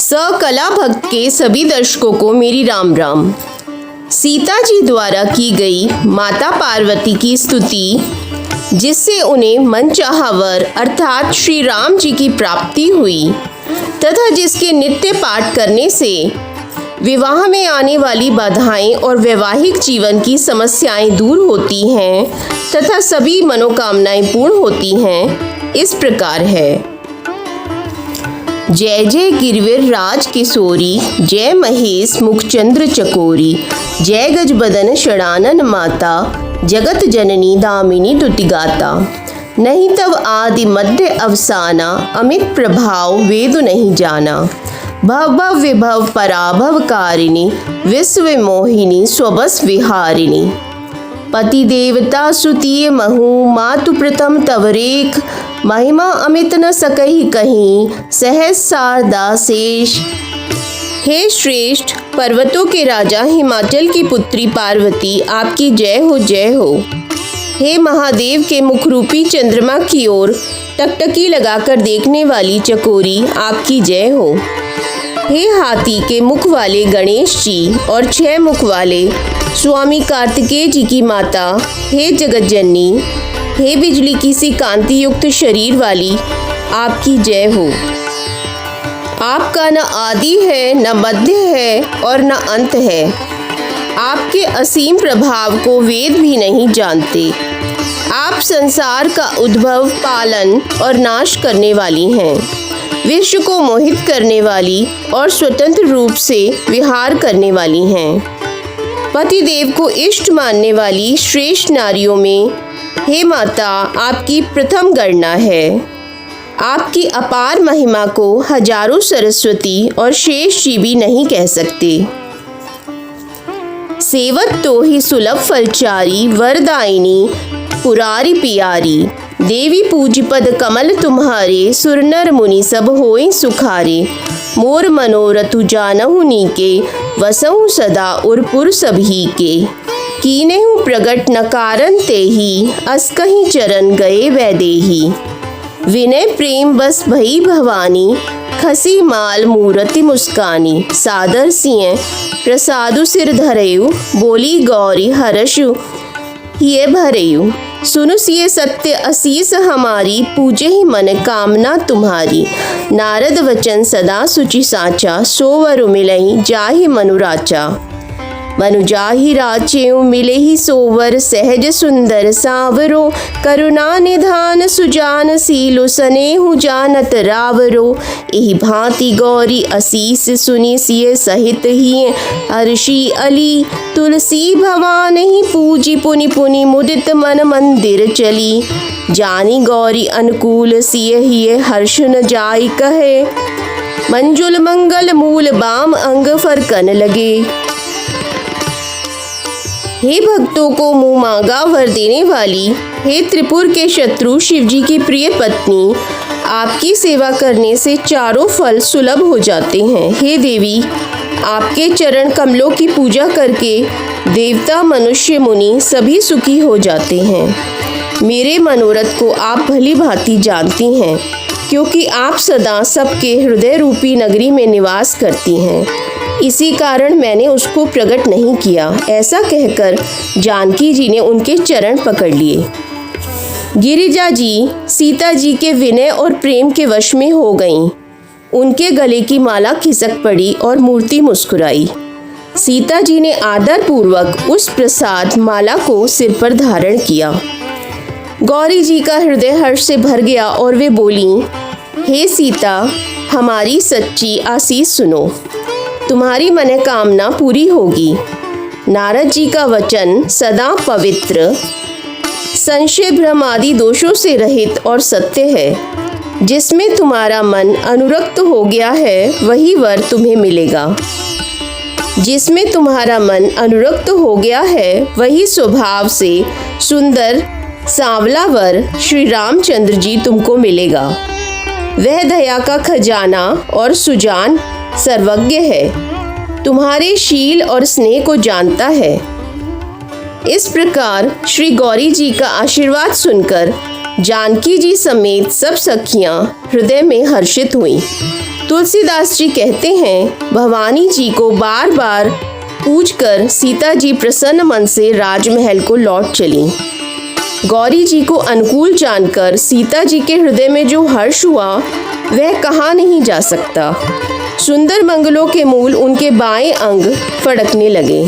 सकला भक्त के सभी दर्शकों को मेरी राम राम। सीता जी द्वारा की गई माता पार्वती की स्तुति, जिससे उन्हें मनचाहा वर अर्थात श्री राम जी की प्राप्ति हुई तथा जिसके नित्य पाठ करने से विवाह में आने वाली बाधाएं और वैवाहिक जीवन की समस्याएं दूर होती हैं तथा सभी मनोकामनाएं पूर्ण होती हैं, इस प्रकार है। जय जय गिरवीर राज किशोरी, जय महेश मुखचंद्र चकोरी, जय गजबदन षडानन माता, जगत जननी दामिनी दुतिगाता। नहीं तब आदि मध्य अवसाना, अमित प्रभाव वेद नहीं जाना। भव भव विभव पराभव कारिणी, विश्व मोहिनी स्वबस विहारिणी। पति देवता सुतीय महु, मातु प्रथम तवरेख, महिमा अमित न सकहि कहीं, सहज शारदा शेष। हे श्रेष्ठ पर्वतों के राजा हिमाचल की पुत्री पार्वती, आपकी जय हो जय हो। हे महादेव के मुखरूपी चंद्रमा की ओर टकटकी लगाकर देखने वाली चकोरी, आपकी जय हो। हे हाथी के मुख वाले गणेश जी और 6 मुख वाले स्वामी कार्तिकेय जी की माता, हे जगतजननी, हे बिजली की सी कांति युक्त शरीर वाली, आपकी जय हो। आपका न आदि है, न मध्य है और न अंत है। आपके असीम प्रभाव को वेद भी नहीं जानते। आप संसार का उद्भव, पालन और नाश करने वाली हैं, विश्व को मोहित करने वाली और स्वतंत्र रूप से विहार करने वाली हैं। पतिदेव को इष्ट मानने वाली श्रेष्ठ नारियों में हे माता, आपकी प्रथम गणना है। आपकी अपार महिमा को हजारों सरस्वती और शेष जी भी नहीं कह सकते। सेवत तो ही सुलभ फलचारी, वरदायिनी पुरारी पियारी। देवी पूजपद कमल तुम्हारे, सुर नर मुनि सब होई सुखारे। मोर मनोरथु जानहु नीके, वसहु सदा उरपुर सभी के। कीनेहु प्रगट न कारण तेहि, अस्कहि चरण गए वैदेही। विनय प्रेम बस भई भवानी, खसी माल मूरति मुस्कानी। सादर सिय प्रसादु सिर धरयु, बोली गौरी हरषु हिय भरयु। सुनु सिय सत्य असीस हमारी, पूजे ही मन कामना तुम्हारी। नारद वचन सदा सुचि साचा, सोवरु मिलहि जाहि मनुराचा। मनु जाहि राचेउ मिले ही सोवर, सहज सुंदर सावरो। करुणा निधान सुजान सीलो, सनेहु जानत रावरो। एहि भांति गौरी असीस सुनि, सिय सहित ही हर्षि अली। तुलसी भवान ही पूजी, पुनि पुनि मुदित मन मंदिर चली। जानी गौरी अनुकूल, सिय हिय हर्ष न जाय कहे। मंजुल मंगल मूल बाम, अंग फरकन लगे। हे भक्तों को मुँह मांगा वर देने वाली, हे त्रिपुर के शत्रु शिवजी की प्रिय पत्नी, आपकी सेवा करने से चारों फल सुलभ हो जाते हैं। हे देवी, आपके चरण कमलों की पूजा करके देवता मनुष्य मुनि सभी सुखी हो जाते हैं। मेरे मनोरथ को आप भली भांति जानती हैं, क्योंकि आप सदा सबके हृदय रूपी नगरी में निवास करती हैं। इसी कारण मैंने उसको प्रकट नहीं किया। ऐसा कहकर जानकी जी ने उनके चरण पकड़ लिए। गिरिजा जी सीता जी के विनय और प्रेम के वश में हो गईं। उनके गले की माला खिसक पड़ी और मूर्ति मुस्कुराई। सीता जी ने आदर पूर्वक उस प्रसाद माला को सिर पर धारण किया। गौरी जी का हृदय हर्ष से भर गया और वे बोलीं, हे सीता, हमारी सच्ची आशीष सुनो, तुम्हारी मनोकामना पूरी होगी। नारद जी का वचन सदा पवित्र, संशय भ्रम आदि दोषों से रहित और सत्य है। जिसमें तुम्हारा मन अनुरक्त हो गया है, वही वर तुम्हें मिलेगा। जिसमें तुम्हारा मन अनुरक्त हो गया है, वही स्वभाव से सुंदर सांवला वर श्री रामचंद्र जी तुमको मिलेगा। वह दया का खजाना और सुजान सर्वज्ञ है, तुम्हारे शील और स्नेह को जानता है। इस प्रकार श्री गौरी जी का आशीर्वाद सुनकर जानकी जी समेत सब सखियां हृदय में हर्षित हुईं। तुलसीदास जी कहते हैं, भवानी जी को बार बार पूछकर सीता जी प्रसन्न मन से राजमहल को लौट चली। गौरी जी को अनुकूल जानकर सीता जी के हृदय में जो हर्ष हुआ वह कहा नहीं जा सकता। सुंदर मंगलों के मूल उनके बाएं अंग फड़कने लगे।